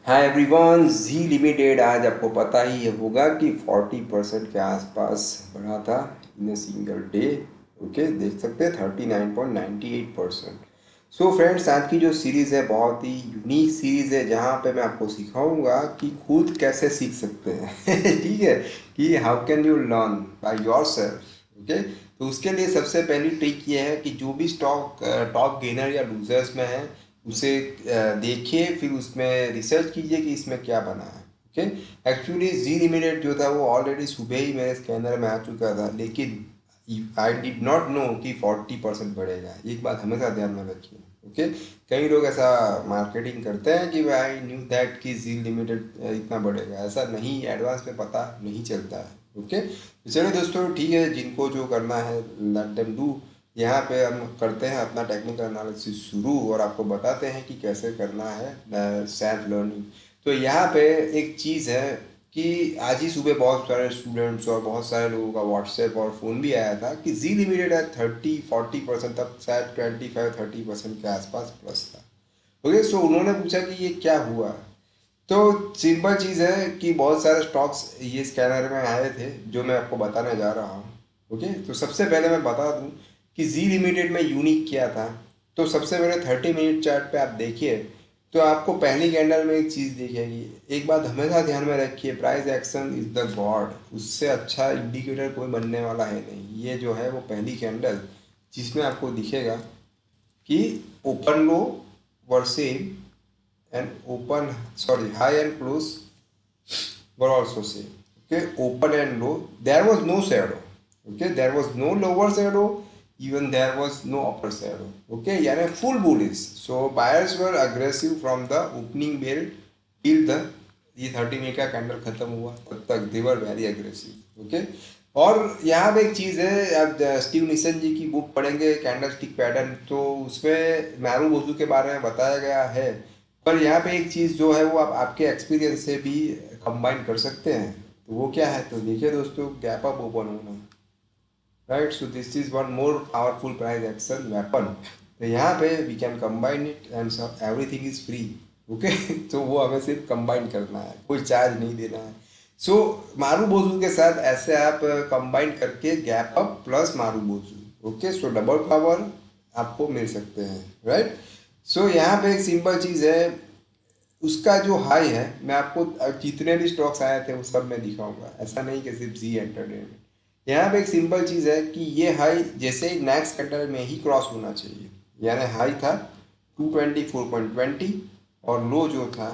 Hi everyone, जी limited आज आपको पता ही होगा कि 40% के आसपास बढ़ा था इन ए सिंगल डे। ओके, देख सकते हैं 39.98%। सो फ्रेंड्स, आज की जो सीरीज़ है बहुत ही यूनिक सीरीज़ है जहाँ पे मैं आपको सिखाऊंगा कि खुद कैसे सीख सकते हैं ठीक है, कि how can you learn by yourself. Okay, तो उसके लिए सबसे पहली ट्रिक ये है कि जो भी स्टॉक टॉप गेनर या लूजर्स में है उसे देखिए, फिर उसमें रिसर्च कीजिए कि इसमें क्या बना है। ओके, एक्चुअली जी लिमिटेड जो था वो ऑलरेडी सुबह ही मेरे स्कैनर में आ चुका था, लेकिन आई डिड नॉट नो कि 40% बढ़ेगा। एक बात हमेशा ध्यान में रखिए। ओके, कई लोग ऐसा मार्केटिंग करते हैं कि आई न्यू दैट कि जी लिमिटेड इतना बढ़ेगा। ऐसा नहीं, एडवांस में पता नहीं चलता है। ओके, तो चलिए दोस्तों, ठीक है, जिनको जो करना है लेट देम डू। यहाँ पे हम करते हैं अपना टेक्निकल एनालिसिस शुरू और आपको बताते हैं कि कैसे करना है सेल्फ लर्निंग। तो यहाँ पे एक चीज़ है कि आज ही सुबह बहुत सारे स्टूडेंट्स और बहुत सारे लोगों का व्हाट्सएप और फ़ोन भी आया था कि जी लिमिटेड है 30-40%, तक शायद 25-30% के आसपास प्लस था। ओके, सो उन्होंने पूछा कि ये क्या हुआ। तो सिंपल चीज़ है कि बहुत सारे स्टॉक्स ये स्कैनर में आए थे जो मैं आपको बताने जा रहा हूँ। ओके, तो सबसे पहले मैं बता दूँ कि जी लिमिटेड में यूनिक क्या था। तो सबसे पहले 30 मिनट चार्ट पे आप देखिए तो आपको पहली कैंडल में एक चीज़ दिखेगी। एक बात हमेशा ध्यान में रखिए, price action is the God. उससे अच्छा इंडिकेटर कोई बनने वाला है नहीं। ये जो है वो पहली कैंडल जिसमें आपको दिखेगा कि open low were same and open, sorry, high and close were also same. Okay, open and low, there was no shadow. Okay, there was no lower shadow, even there was no upper shadow. Okay, यानी full bullish. So buyers were aggressive from the opening bell till the ये 30 minute का candle खत्म हुआ तब तक दे were very aggressive. Okay, और यहाँ पे एक चीज़ है, आप स्टीव निसन जी की बुक पढ़ेंगे कैंडल स्टिक पैटर्न, तो उसमें मैरू बोजू के बारे में बताया गया है। पर यहाँ पे एक चीज़ जो है वो आप आपके एक्सपीरियंस से भी कंबाइन कर सकते हैं। तो वो क्या है, तो देखिए दोस्तों, गैप अप ओपन होना, right. So this is one more powerful price action weapon. तो यहाँ पे we can combine it and everything is free. Okay तो वो हमें सिर्फ कंबाइन करना है, कोई चार्ज नहीं देना है। सो मारू बोजू के साथ ऐसे आप कंबाइन करके गैप अप प्लस मारू बोजू, ओके, सो डबल पावर आपको मिल सकते हैं, राइट। सो यहाँ पे एक सिंपल चीज़ है, उसका जो हाई है, मैं आपको जितने भी स्टॉक्स आए थे वो सब मैं दिखाऊंगा, ऐसा नहीं कि सिर्फ जी एंटरटेनमेंट। यहाँ पे एक सिंपल चीज़ है कि ये हाई जैसे ही नेक्स्ट कैंडल में ही क्रॉस होना चाहिए। यानी हाई था 224.20 और लो जो था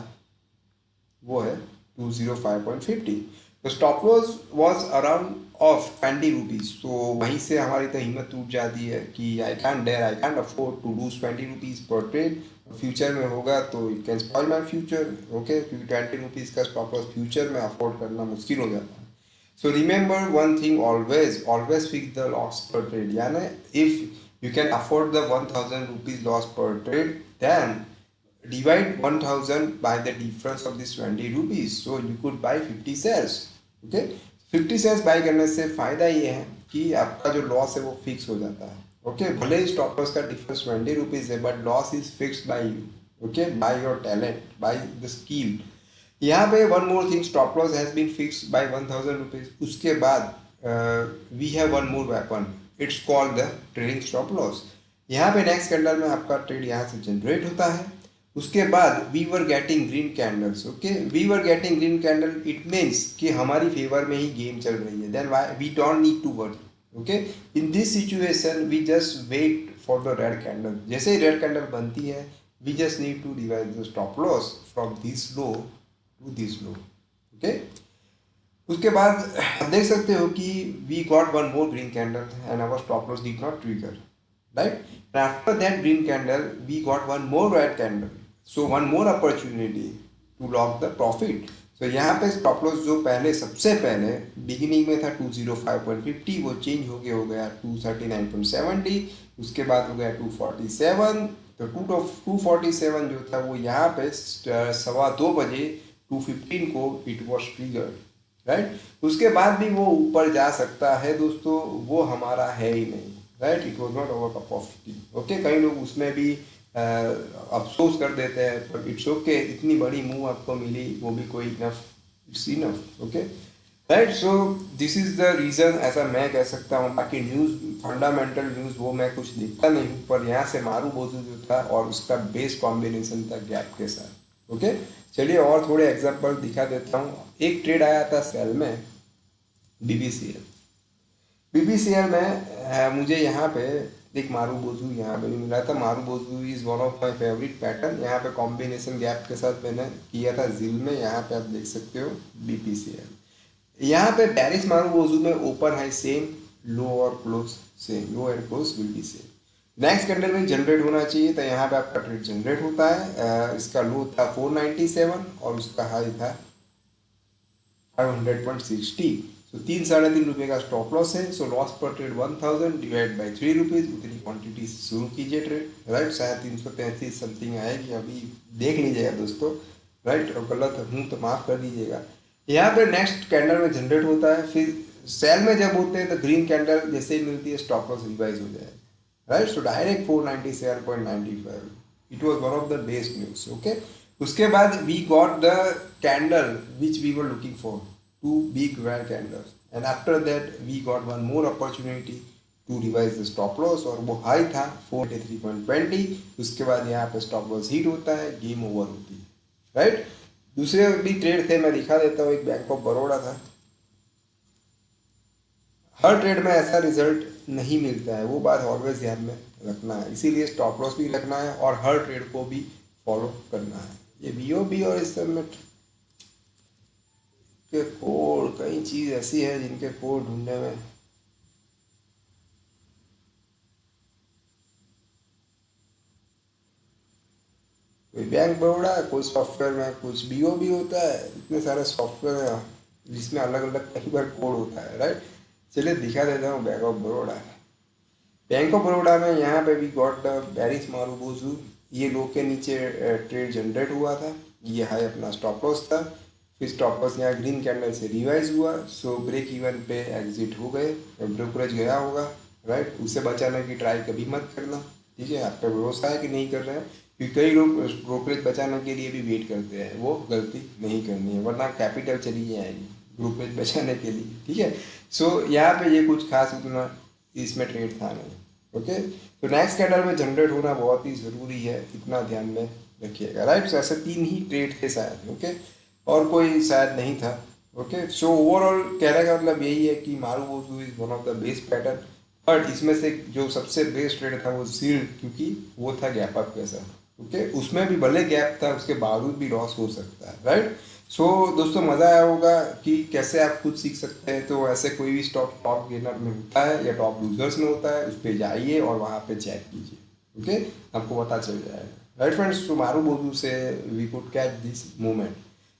वो है 205.50। तो stop loss was around of 20 rupees. तो वहीं से हमारी तो हिम्मत टूट जाती है कि I can't afford to lose 20 rupees पर ट्रेड। फ्यूचर में होगा तो it can spoil my future. Okay, क्योंकि 20 रुपीज़ का स्टॉप लॉस फ्यूचर में अफोर्ड करना मुश्किल हो जाता है। So remember one thing, always fix the loss per trade. यानी if you can afford the 1000 rupees loss per trade, then divide 1000 by the difference of this 20 rupees. So you could buy 50 shares. Okay, 50 shares by करने से फायदा ये है कि आपका जो loss है वो फिक्स हो जाता है। ओके, भले ही स्टॉप लॉस का डिफरेंस 20 रुपीज़ है, but loss is fixed by you. Okay, by your talent, by the skill. यहाँ पे one more thing, stop loss has been fixed by 1000 rupees. उसके बाद we have one more weapon, it's called the trading stop loss. यहाँ पे next candle में आपका trade यहाँ से जनरेट होता है। उसके बाद we were getting green candles. Okay, we were getting green candle, it means कि हमारी फेवर में ही गेम चल रही है। Then why we don't need to worry. Okay, in this situation we just wait for the red candle. जैसे ही red candle बनती है, we just need to divide the stop loss from this low to this low. Okay, उसके बाद आप देख सकते हो कि we got one more green candle and our stop loss did not trigger, right? And after that green candle, we got one more red candle. So one more opportunity to lock the profit. So यहाँ पे stop loss जो पहले सबसे पहले beginning में था 205.50, वो change हो गया 239.70। उसके बाद हो गया 247। तो 247 जो था वो यहाँ पे 2:15 2:15 को इट वॉज ट्रिगर्ड, राइट। उसके बाद भी वो ऊपर जा सकता है दोस्तों, वो हमारा है ही नहीं, right. It was not our cup of T. Okay, कई लोग उसमें भी अफसोस कर देते हैं, बट इट्स ओके, इतनी बड़ी मूव आपको मिली, वो भी कोई enough, it's enough, okay right. So this is the reason, ऐसा मैं कह सकता हूँ। बाकी न्यूज़, फंडामेंटल न्यूज़ वो मैं कुछ देखता नहीं हूँ, पर यहाँ से मारूबोजू जो था और उसका बेस कॉम्बिनेशन था गैप के साथ, ओके। चलिए और थोड़े एग्जांपल दिखा देता हूँ। एक ट्रेड आया था सेल में, बीबीसीएल। बीबीसीएल में मुझे यहाँ पे एक मारूबोजू यहाँ पे भी मिला था। Marubozu is one of my favourite pattern. यहाँ पे कॉम्बिनेशन गैप के साथ मैंने किया था जिल में, यहाँ पे आप देख सकते हो बीपीसीएल। यहाँ पे पेरिस मारूबोजू में ओपन हाई सेम, लो और close same, low and close will be same. Next candle में जनरेट होना चाहिए, तो यहाँ पे आपका ट्रेड जनरेट होता है। इसका लो था 497 और उसका हाई था 500.60। सो 3-3.5 रुपये का स्टॉप लॉस है। सो लॉस पर ट्रेड 1000 डिवाइड बाई 3 रुपीज़, उतनी क्वांटिटी शुरू कीजिए ट्रेड, राइट। शायद 333 समथिंग आएगी, अभी देख लीजिएगा दोस्तों, राइट। और गलत हूँ तो माफ़ कर दीजिएगा। यहाँ पे नेक्स्ट कैंडल में जनरेट होता है, फिर सेल में जब होते हैं तो ग्रीन कैंडल जैसे ही मिलती है स्टॉप लॉस रिवाइज हो जाए, right. So direct 497.95, it was one of the best news, okay. उसके बाद we got the candle which we were looking for, two big rare candles, and after that we got one more opportunity to revise the stop loss, और वो high था 483.20। उसके बाद यहाँ पे stop loss hit होता है, गेम ओवर होती है, राइट। दूसरे भी ट्रेड थे, मैं दिखा देता हूँ। एक बैंक ऑफ बड़ौदा था। हर ट्रेड में ऐसा रिजल्ट नहीं मिलता है, वो बात ऑलवेज ध्यान में रखना है, इसीलिए स्टॉप लॉस भी रखना है और हर ट्रेड को भी फॉलो करना है। ये बीओबी और इस सब में के कोड, कई चीज़ ऐसी है जिनके कोड ढूंढने में कोई बैंक बड़ौदा, कोई सॉफ्टवेयर में कुछ बीओबी होता है, इतने सारे सॉफ्टवेयर हैं जिसमें अलग अलग कई बार कोड होता है, राइट। चलिए दिखा देता हूँ bank of Baroda. Bank of Baroda में यहाँ पे भी गॉट द पेरिस मारूबोजू। ये लो के नीचे ट्रेड जनरेट हुआ था, ये हाई अपना स्टॉप लॉस था। फिर स्टॉप लॉस यहाँ ग्रीन कैंडल से रिवाइज हुआ, सो ब्रेक इवन पे एग्जिट हो गए। ब्रोकरेज गया होगा, राइट। उसे बचाने की ट्राई कभी मत करना, ठीक है। आप पे भरोसा है कि नहीं कर रहे हैं, क्योंकि कई लोग ब्रोकरेज बचाने के लिए भी वेट करते हैं, वो गलती नहीं करनी है, वरना कैपिटल चली जाएगी ब्रोकरेज बचाने के लिए, ठीक है। सो यहाँ पे ये कुछ खास उतना इसमें ट्रेड था नहीं, ओके। तो नेक्स्ट कैंडल में जनरेट होना बहुत ही ज़रूरी है, इतना ध्यान में रखिएगा, राइट। सो ऐसे 3 ही ट्रेड थे शायद, ओके, और कोई शायद नहीं था, ओके। सो ओवरऑल कहने का मतलब यही है कि marubozu is one of the best pattern, but इसमें से जो सबसे बेस्ट ट्रेड था वो सील्ड, क्योंकि वो था गैप अप के साथ, ओके। उसमें भी भले गैप था, उसके बावजूद भी लॉस हो सकता है, राइट। सो दोस्तों मज़ा आया होगा कि कैसे आप खुद सीख सकते हैं। तो ऐसे कोई भी स्टॉक टॉप गेनर में होता है या टॉप लूजर्स में होता है, उस पर जाइए और वहाँ पे चेक कीजिए, ओके, आपको पता चल जाएगा, राइट फ्रेंड्स। तो मारूबोजू से we could catch this moment,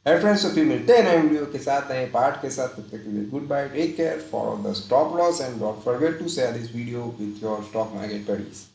right friends. तो फिर मिलते हैं नए वीडियो के साथ, नए पार्ट के साथ, तब तक के लिए good bye, take care, follow the stop loss and don't forget to share this video with your stock market buddies.